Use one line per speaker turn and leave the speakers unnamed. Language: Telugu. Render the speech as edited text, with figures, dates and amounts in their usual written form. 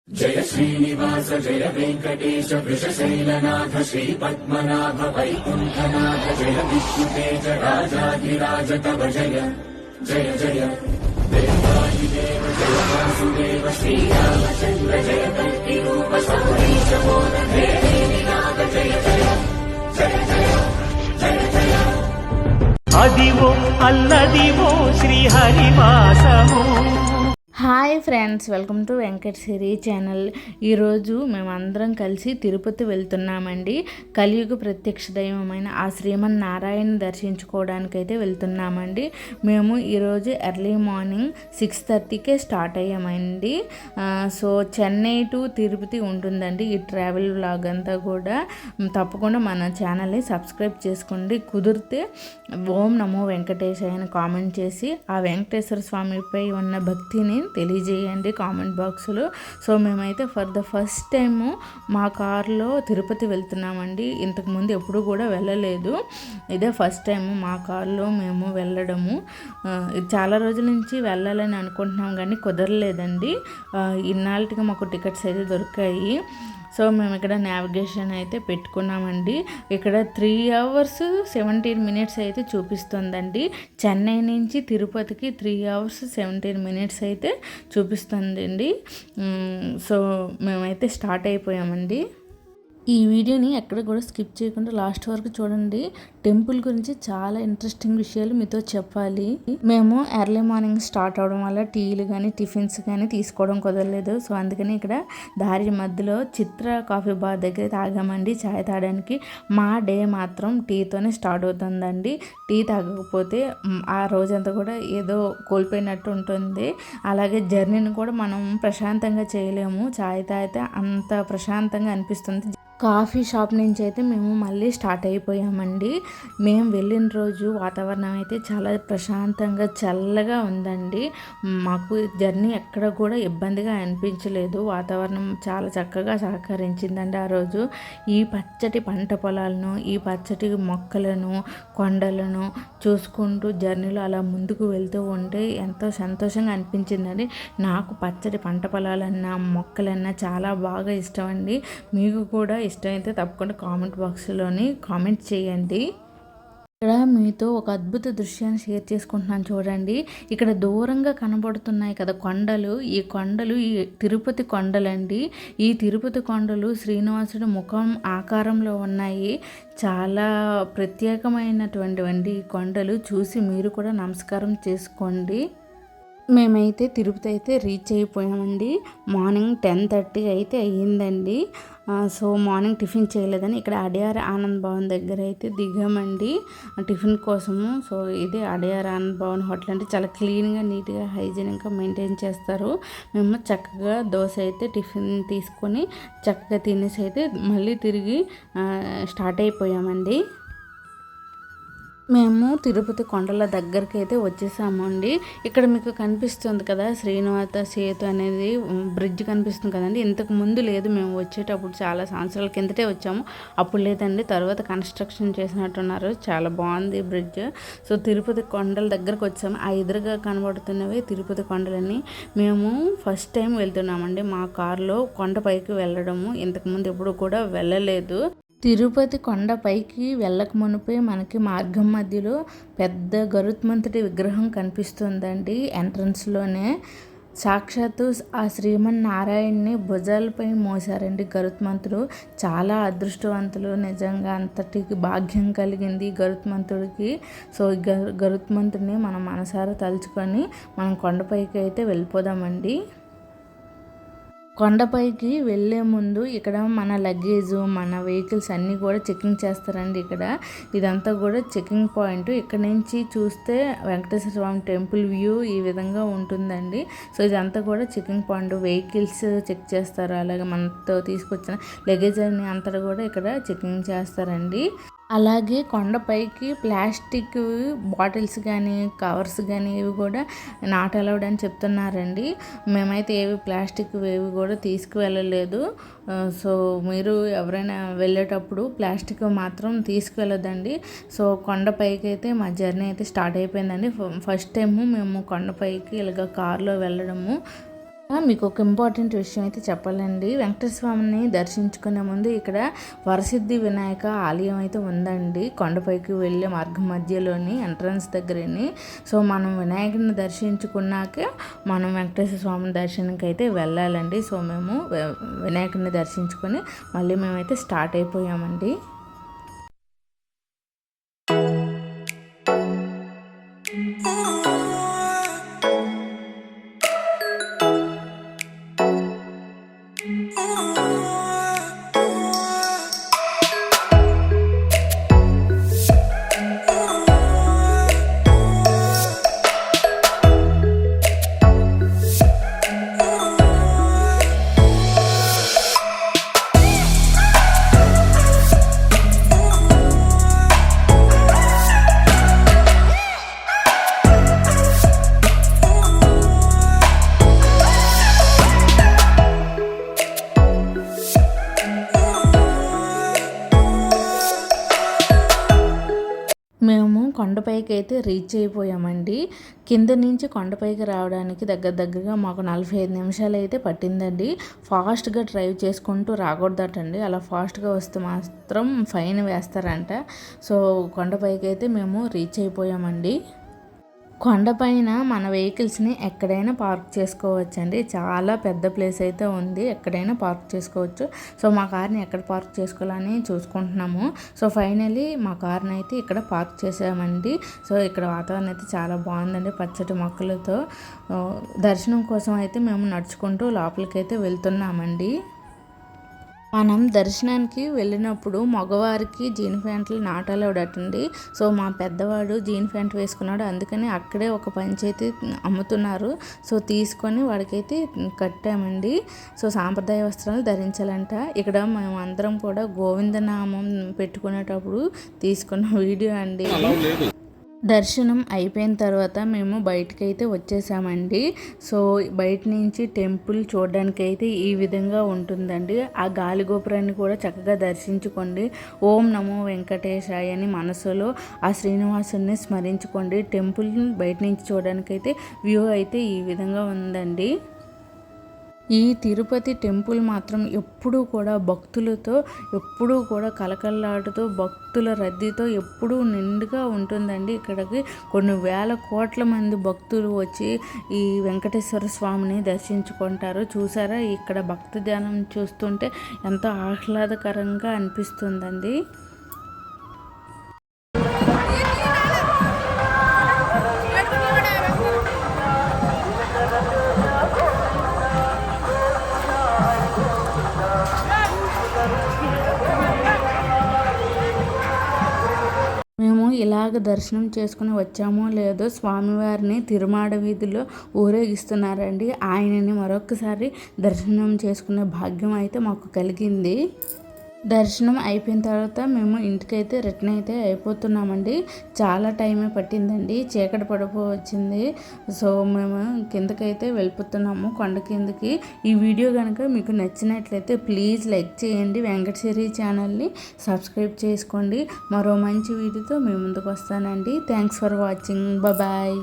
जय श्रीनिवास जय वेंकटेश वृषशैलनाथ श्रीपद्मनाभ वैकुण्ठनाथ जय विष्णुतेज राजाधिराज तव जय जय जय देवादिदेव जय वासुदेव श्रीरामचन्द्र जय कल्किरूप शौरीश मोदनाथ जय जय जय जय जय जय
అదివో అల్లదివో శ్రీహరివాసము.
Hi friends, welcome to Venkat Siri channel. ఈరోజు మేమందరం కలిసి తిరుపతి వెళ్తున్నామండి. కలియుగ ప్రత్యక్ష దైవమైన ఆ శ్రీమన్నారాయణ దర్శించుకోవడానికైతే వెళ్తున్నామండి. మేము ఈరోజు ఎర్లీ మార్నింగ్ 6:30కే స్టార్ట్ అయ్యామండి. సో చెన్నై టు తిరుపతి ఉంటుందండి ఈ ట్రావెల్ వ్లాగ్ అంతా కూడా. తప్పకుండా మన ఛానల్ని సబ్స్క్రైబ్ చేసుకోండి. కుదిరితే ఓం నమో వెంకటేశాయ అని కామెంట్ చేసి ఆ వెంకటేశ్వర స్వామిపై ఉన్న భక్తిని తెలియజేయండి కామెంట్ బాక్స్లో. సో మేమైతే ఫర్ ద ఫస్ట్ టైము మా కార్లో తిరుపతి వెళ్తున్నామండి. ఇంతకుముందు ఎప్పుడు కూడా వెళ్ళలేదు. ఇదే ఫస్ట్ టైము మా కార్లో మేము వెళ్ళడము. చాలా రోజుల నుంచి వెళ్ళాలని అనుకుంటున్నాం కానీ కుదరలేదండి. ఇన్నాళ్ళకి మాకు టికెట్స్ అయితే దొరికాయి. సో మేము ఇక్కడ నావిగేషన్ అయితే పెట్టుకున్నామండి. ఇక్కడ 3 hours 17 minutes అయితే చూపిస్తుందండి. చెన్నై నుంచి తిరుపతికి 3 hours 17 minutes అయితే చూపిస్తుందండి. సో మేమైతే స్టార్ట్ అయిపోయామండి. ఈ వీడియోని ఎక్కడ కూడా స్కిప్ చేయకుండా లాస్ట్ వరకు చూడండి. టెంపుల్ గురించి చాలా ఇంట్రెస్టింగ్ విషయాలు మీతో చెప్పాలి. మేము ఎర్లీ మార్నింగ్ స్టార్ట్ అవడం వల్ల టీలు కానీ టిఫిన్స్ కానీ తీసుకోవడం కుదరలేదు. సో అందుకని ఇక్కడ దారి మధ్యలో చిత్ర కాఫీ బార్ దగ్గర తాగామండి చాయ్ తాగడానికి. మా డే మాత్రం టీతోనే స్టార్ట్ అవుతుందండి. టీ తాగకపోతే ఆ రోజంతా కూడా ఏదో కోల్పోయినట్టు ఉంటుంది. అలాగే జర్నీని కూడా మనం ప్రశాంతంగా చేయలేము. చాయ్ తాగితే అంత ప్రశాంతంగా అనిపిస్తుంది. కాఫీ షాప్ నుంచి అయితే మేము మళ్ళీ స్టార్ట్ అయిపోయామండి. మేము వెళ్ళిన రోజు వాతావరణం అయితే చాలా ప్రశాంతంగా చల్లగా ఉందండి. మాకు జర్నీ ఎక్కడ కూడా ఇబ్బందిగా అనిపించలేదు. వాతావరణం చాలా చక్కగా సహకరించిందండి ఆ రోజు. ఈ పచ్చటి పంట పొలాలను, ఈ పచ్చటి మొక్కలను, కొండలను చూసుకుంటూ జర్నీలో అలా ముందుకు వెళ్తూ ఉంటే ఎంతో సంతోషంగా అనిపించిందండి. నాకు పచ్చటి పంట పొలాలన్నా మొక్కలన్నా చాలా బాగా ఇష్టం అండి. మీకు కూడా ఇష్టమైతే తప్పకుండా కామెంట్ బాక్స్లోని కామెంట్ చేయండి. ఇక్కడ మీతో ఒక అద్భుత దృశ్యాన్ని షేర్ చేసుకుంటున్నాను చూడండి. ఇక్కడ దూరంగా కనబడుతున్నాయి కదా కొండలు. ఈ కొండలు ఈ తిరుపతి కొండలండి. ఈ తిరుపతి కొండలు శ్రీనివాసుడి ముఖం ఆకారంలో ఉన్నాయి. చాలా ప్రత్యేకమైనటువంటి ఈ కొండలు చూసి మీరు కూడా నమస్కారం చేసుకోండి. మేమైతే తిరుపతి అయితే రీచ్ అయిపోయామండి. మార్నింగ్ 10:30 అయితే అయ్యిందండి. సో మార్నింగ్ టిఫిన్ చేయలేదని ఇక్కడ అడయార్ ఆనంద్ భవన్ దగ్గర అయితే దిగామండి టిఫిన్ కోసము. సో ఇది అడయార్ ఆనంద్ భవన్ హోటల్ అంటే చాలా క్లీన్గా, నీట్గా, హైజీనిక్గా మెయింటైన్ చేస్తారు. మేము చక్కగా దోశ అయితే టిఫిన్ తీసుకొని చక్కగా తినేసి అయితే మళ్ళీ తిరిగి స్టార్ట్ అయిపోయామండి. మేము తిరుపతి కొండల దగ్గరికి అయితే వచ్చేసామండి. ఇక్కడ మీకు కనిపిస్తుంది కదా శ్రీనివాస సేతు అనేది బ్రిడ్జ్ కనిపిస్తుంది కదండి. ఇంతకు ముందు లేదు, మేము వచ్చేటప్పుడు చాలా సంవత్సరాల కిందటే వచ్చాము. అప్పుడు లేదండి, తర్వాత కన్స్ట్రక్షన్ చేసినట్టున్నారు. చాలా బాగుంది బ్రిడ్జ్. సో తిరుపతి కొండల దగ్గరకు వచ్చాము. ఆ ఎదురుగా కనబడుతున్నవి తిరుపతి కొండలని. మేము ఫస్ట్ టైం వెళ్తున్నామండి మా కారులో కొండపైకి వెళ్ళడము. ఇంతకుముందు ఎప్పుడు కూడా వెళ్ళలేదు. తిరుపతి కొండపైకి వెళ్ళక మునిపే మనకి మార్గం మధ్యలో పెద్ద గరుత్మంతుడి విగ్రహం కనిపిస్తుందండి. ఎంట్రన్స్లోనే సాక్షాత్తు ఆ శ్రీమన్నారాయణని భుజాలపై మోసారండి గరుత్మంతుడు. చాలా అదృష్టవంతులు నిజంగా. అంతటికి భాగ్యం కలిగింది గరుత్మంతుడికి. సో గరుత్మంతుడిని మనం మనసారా తలుచుకొని మనం కొండపైకి అయితే వెళ్ళిపోదామండి. కొండపైకి వెళ్ళే ముందు ఇక్కడ మన లగేజు, మన వెహికల్స్ అన్నీ కూడా చెకింగ్ చేస్తారండి. ఇక్కడ ఇదంతా కూడా చెకింగ్ పాయింట్. ఇక్కడ నుంచి చూస్తే వెంకటేశ్వర స్వామి టెంపుల్ వ్యూ ఈ విధంగా ఉంటుందండి. సో ఇదంతా కూడా చెకింగ్ పాయింట్. వెహికల్స్ చెక్ చేస్తారు. అలాగే మనతో తీసుకొచ్చిన లగేజ్ అన్ని అంతా కూడా ఇక్కడ చెకింగ్ చేస్తారండి. అలాగే కొండపైకి ప్లాస్టిక్ బాటిల్స్ కానీ కవర్స్ కానీ ఇవి కూడా నాట్ అలౌడ్ అని చెప్తున్నారండి. మేమైతే ఏవి ప్లాస్టిక్ ఏవి కూడా తీసుకువెళ్ళలేదు. సో మీరు ఎవరైనా వెళ్ళేటప్పుడు ప్లాస్టిక్ మాత్రం తీసుకువెళ్ళొద్దండి. సో కొండపైకి అయితే మా జర్నీ అయితే స్టార్ట్ అయిపోయిందండి. ఫస్ట్ టైము మేము కొండపైకి ఇలాగ కారులో వెళ్ళడము. మీకు ఒక ఇంపార్టెంట్ విషయం అయితే చెప్పాలండి. వెంకటేశ్వర స్వామిని దర్శించుకునే ముందు ఇక్కడ వరసిద్ధి వినాయక ఆలయం అయితే ఉందండి. కొండపైకి వెళ్ళే మార్గం మధ్యలోని ఎంట్రన్స్ దగ్గరని. సో మనం వినాయకుడిని దర్శించుకున్నాక మనం వెంకటేశ్వర స్వామి దర్శనానికి అయితే వెళ్ళాలండి. సో మేము వినాయకుడిని దర్శించుకొని మళ్ళీ మేమైతే స్టార్ట్ అయిపోయామండి. మేము కొండపైకి అయితే రీచ్ అయిపోయామండి. కింద నుంచి కొండపైకి రావడానికి దగ్గరగా మాకు 45 నిమిషాలు అయితే పట్టిందండి. ఫాస్ట్గా డ్రైవ్ చేసుకుంటూ రాకూడదటండి. అలా ఫాస్ట్గా వస్తే మాత్రం ఫైన్ వేస్తారంట. సో కొండపైకి అయితే మేము రీచ్ అయిపోయామండి. కొండపైన మన వెహికల్స్ని ఎక్కడైనా పార్క్ చేసుకోవచ్చండి. చాలా పెద్ద ప్లేస్ అయితే ఉంది, ఎక్కడైనా పార్క్ చేసుకోవచ్చు. సో మా కార్ని ఎక్కడ పార్క్ చేసుకోవాలని చూసుకుంటున్నాము. సో ఫైనలీ మా కార్ని అయితే ఇక్కడ పార్క్ చేసామండి. సో ఇక్కడ వాతావరణం అయితే చాలా బాగుందండి, పచ్చటి మొక్కలతో. దర్శనం కోసం అయితే మేము నడుచుకుంటూ లోపలికి అయితే వెళ్తున్నామండి. మనం దర్శనానికి వెళ్ళినప్పుడు మగవారికి జీన్ ప్యాంట్లు నాట్ అలౌడ్ అటండి. సో మా పెద్దవాడు జీన్ ప్యాంట్ వేసుకున్నాడు, అందుకని అక్కడే ఒక పంచైతే అమ్ముతున్నారు. సో తీసుకొని వాడికైతే కట్టామండి. సో సాంప్రదాయ వస్త్రాలు ధరించాలంట. ఇక్కడ మేము అందరం కూడా గోవిందనామం పెట్టుకునేటప్పుడు తీసుకున్న వీడియో అండి. దర్శనం అయిపోయిన తర్వాత మేము బయటకైతే వచ్చేసామండి. సో బయట నుంచి టెంపుల్ చూడడానికి అయితే ఈ విధంగా ఉంటుందండి. ఆ గాలి గోపురాన్ని కూడా చక్కగా దర్శించుకోండి. ఓం నమో వెంకటేశాయ అని మనసులో ఆ శ్రీనివాసుని స్మరించుకోండి. టెంపుల్ బయట నుంచి చూడడానికి అయితే వ్యూ అయితే ఈ విధంగా ఉందండి. ఈ తిరుపతి టెంపుల్ మాత్రం ఎప్పుడూ కూడా భక్తులతో ఎప్పుడూ కూడా కలకల్లాడుతూ భక్తుల రద్దీతో ఎప్పుడూ నిండుగా ఉంటుందండి. ఇక్కడికి కొన్ని వేల కోట్ల మంది భక్తులు వచ్చి ఈ వెంకటేశ్వర స్వామిని దర్శించుకుంటారు. చూసారా, ఇక్కడ భక్తి ధ్యానం చూస్తుంటే ఎంతో ఆహ్లాదకరంగా అనిపిస్తుందండి. మేము ఇలాగ దర్శనం చేసుకుని వచ్చామో లేదో స్వామివారిని తిరుమాడ వీధిలో ఊరేగిస్తున్నారండి. ఆయనని మరొకసారి దర్శనం చేసుకునే భాగ్యం అయితే మాకు కలిగింది. దర్శనం అయిపోయిన తర్వాత మేము ఇంటికైతే రిటర్న్ అయితే అయిపోతున్నామండి. చాలా టైమే పట్టిందండి, చీకటి పడిపోవచ్చింది. సో మేము కిందకైతే వెళ్ళిపోతున్నాము, కొండ కిందకి. ఈ వీడియో కనుక మీకు నచ్చినట్లయితే ప్లీజ్ లైక్ చేయండి, వెంకటసిరి ఛానల్ని సబ్స్క్రైబ్ చేసుకోండి. మరో మంచి వీడియోతో మీ ముందుకు వస్తానండి. Thanks for watching. బాయ్.